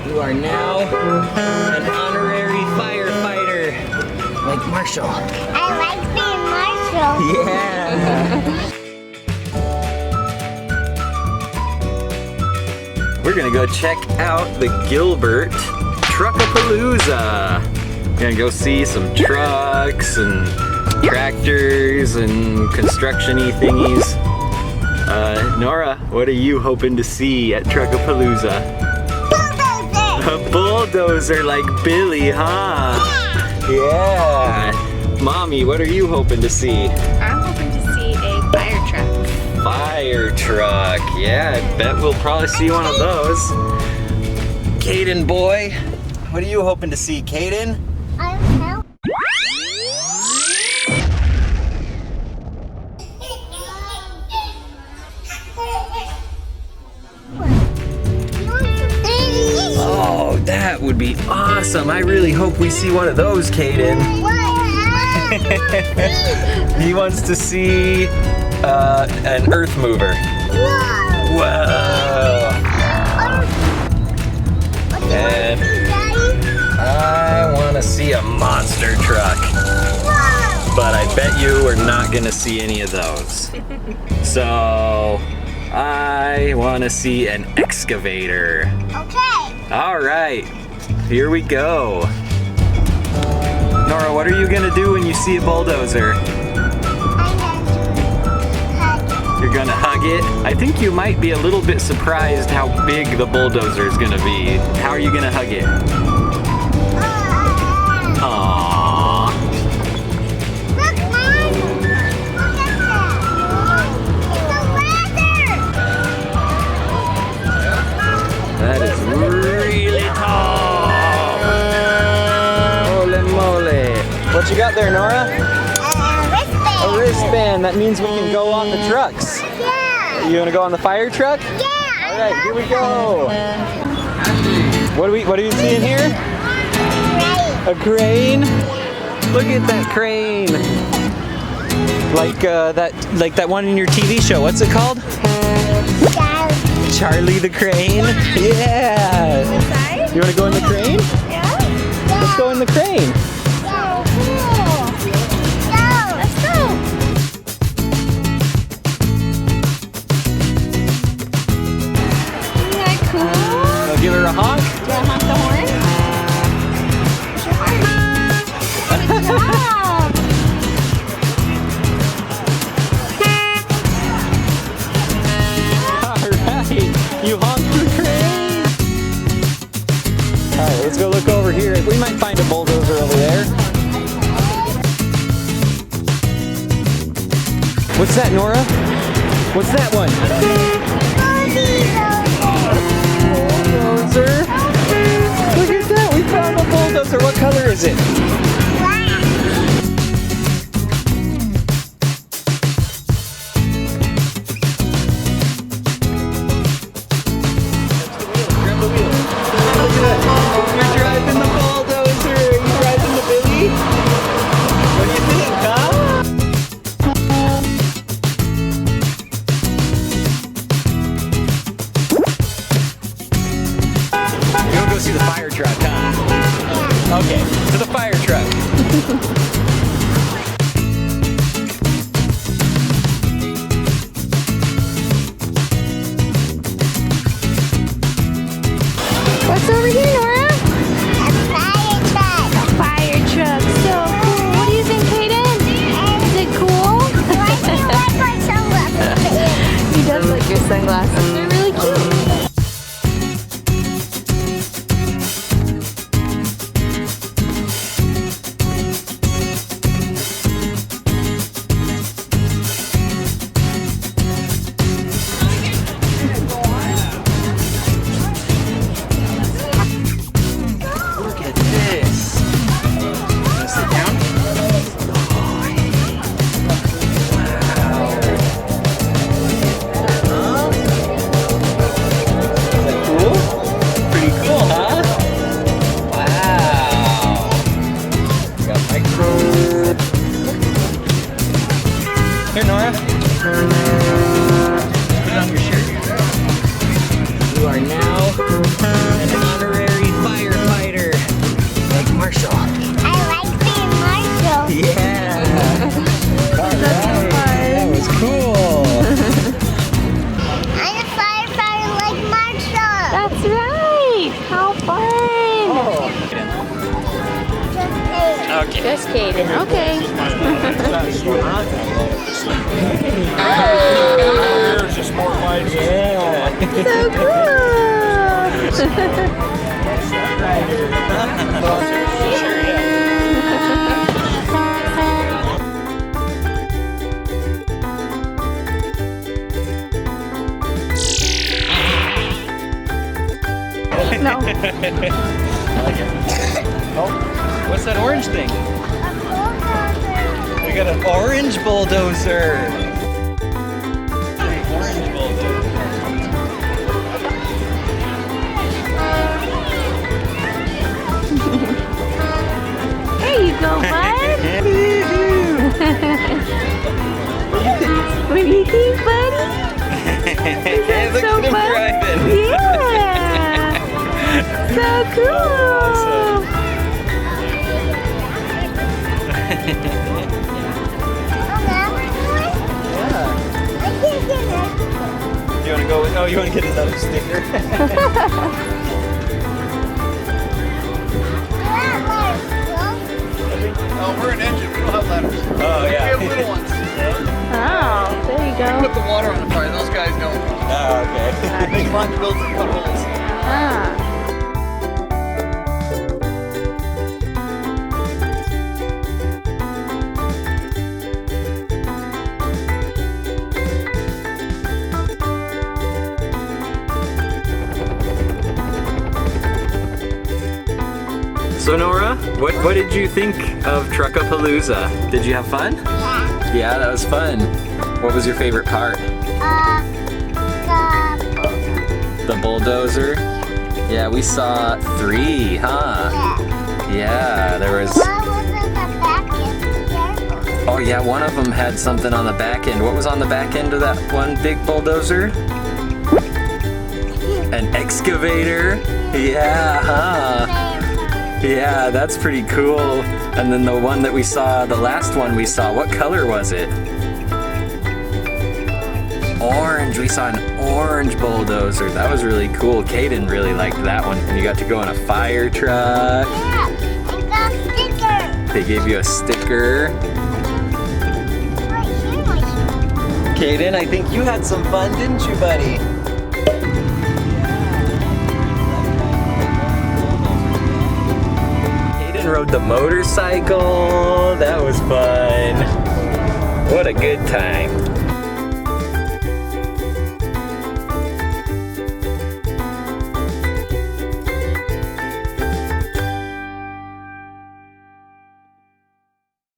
You are now an honorary firefighter, like Marshall. I like being Marshall. Yeah. We're gonna go check out the Gilbert Truck-A-Palooza. We're gonna go see some trucks and tractors and construction-y thingies. Nora, what are you hoping to see at Truck-A-Palooza? Bulldozer! A bulldozer like Billy, huh? Yeah. Yeah. Mommy, what are you hoping to see? I'm hoping to see a fire truck. Fire truck. Yeah, I bet we'll probably see one of those. Kaden boy, what are you hoping to see, Kaden? I don't know. Oh, that would be awesome. I really hope we see one of those, Kaden. He wants to see an earth mover. Whoa. And I want to see a monster truck. But I bet you we're not going to see any of those. So I want to see an excavator. Okay. All right, here we go. Nora, what are you gonna do when you see a bulldozer? You're gonna hug it? I think you might be a little bit surprised how big the bulldozer is gonna be. How are you gonna hug it? Aww. Look, Mom. Look at that. It's a ladder. That is really tall. Holy moly. What you got there, Nora? Wristband. A wristband. That means we can go on the trucks. Yeah. You wanna go on the fire truck? Yeah. All right, here we go. What are you seeing here? Right. A crane? Look at that crane. Like that one in your TV show. What's it called? Charlie the Crane? Yeah! Inside? You want to go in the crane? Yeah? Let's go in the crane. So cool. Let's go. Isn't that cool? I'll give her a honk. Do you want to honk the horn? Good job. Alright, you honked the crane. Alright, let's go look over here. We might find a bulldozer over there. What's that, Nora? What's that one? Bulldozer. Look at that, we found a bulldozer. What color is it? You're driving the bulldozer. Are you driving the Billy? What do you think, huh? You wanna go see the fire truck, huh? Okay, to the fire truck. What's over here, Nora? A fire truck. A fire truck. So cool. What do you think, Kaden? Is it cool? Why do you like my sunglasses? He does like your sunglasses. They're really cute. How fun! Okay. Just Kaden. Okay. There's a sport light. Yeah. So Sure, yeah. No. I like it. Oh, what's that orange thing? We got an orange bulldozer. Orange bulldozer. There you go, bud. What do you think, buddy? Hey, look so at him fun? driving. Yeah. So cool. You want to go with? Oh, you want to get another sticker? Oh, we're an engine. We don't have ladders. Oh yeah. We have little ones. Oh, there you Put go. the water on the fire. Those guys don't. Oh, okay. They find the build some potholes. Ah. So Nora, what did you think of Truck-A-Palooza? Did you have fun? Yeah. Yeah, that was fun. What was your favorite part? The bulldozer? Yeah, we saw 3, huh? Yeah, there was... What was in the back end? Careful. Oh yeah, one of them had something on the back end. What was on the back end of that one big bulldozer? An excavator? Yeah, huh? Yeah, that's pretty cool. And then the one that we saw, the last one we saw, what color was it? Orange. We saw an orange bulldozer. That was really cool. Kaden really liked that one. And you got to go in a fire truck. Yeah, and got a sticker. They gave you a sticker. Right here, my shoe. Kaden, I think you had some fun, didn't you, buddy? Kaden rode the motorcycle. That was fun. What a good time.